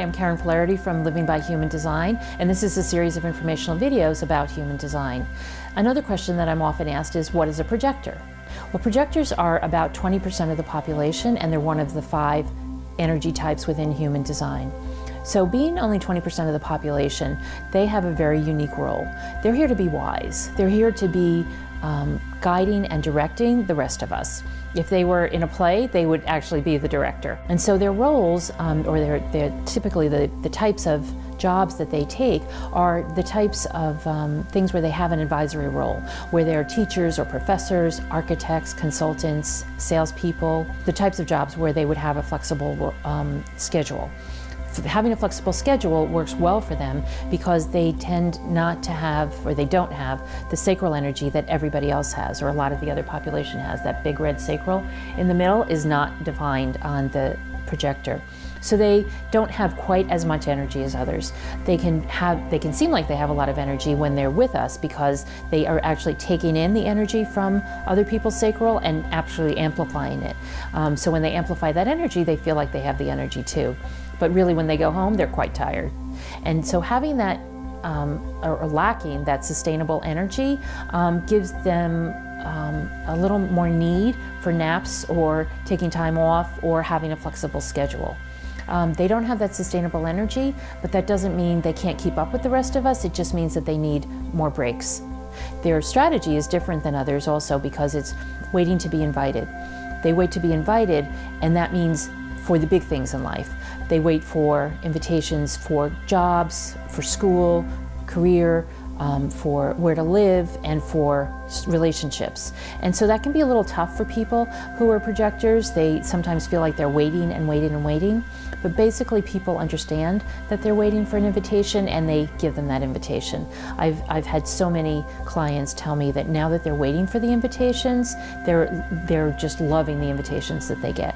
I'm Karen Polarity from Living by Human Design, and this is a series of informational videos about human design. Another question that I'm often asked is, what is a projector? Well, projectors are about 20% of the population, and they're one of the 5 energy types within human design. So being only 20% of the population, they have a very unique role. They're here to be wise. They're here to be guiding and directing the rest of us. If they were in a play, they would actually be the director. And so their roles, or they're typically the types of jobs that they take are the types of things where they have an advisory role, where they're teachers or professors, architects, consultants, salespeople, the types of jobs where they would have a flexible schedule. Having a flexible schedule works well for them because they tend not to have, or they don't have, the sacral energy that everybody else has, or a lot of the other population has. That big red sacral in the middle is not defined on the projector. So they don't have quite as much energy as others. They can seem like they have a lot of energy when they're with us because they are actually taking in the energy from other people's sacral and actually amplifying it. So when they amplify that energy, they feel like they have the energy too. But really when they go home, they're quite tired. And so having that, or lacking that sustainable energy gives them a little more need for naps or taking time off or having a flexible schedule. They don't have that sustainable energy, but that doesn't mean they can't keep up with the rest of us. It just means that they need more breaks. Their strategy is different than others also because it's waiting to be invited. They wait to be invited, and that means for the big things in life. They wait for invitations for jobs, for school, career, for where to live, and for relationships. And so that can be a little tough for people who are projectors. They sometimes feel like they're waiting and waiting and waiting. But basically people understand that they're waiting for an invitation and they give them that invitation. I've had so many clients tell me that now that they're waiting for the invitations, they're just loving the invitations that they get.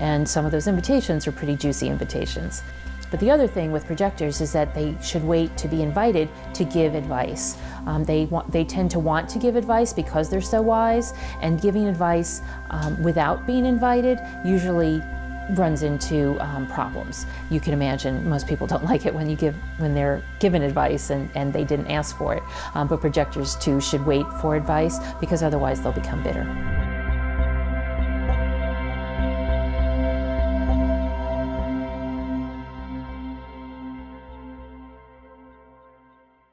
And some of those invitations are pretty juicy invitations. But the other thing with projectors is that they should wait to be invited to give advice. They tend to want to give advice because they're so wise, and giving advice without being invited usually runs into problems. You can imagine most people don't like it when they're given advice and they didn't ask for it. But projectors too should wait for advice because otherwise they'll become bitter.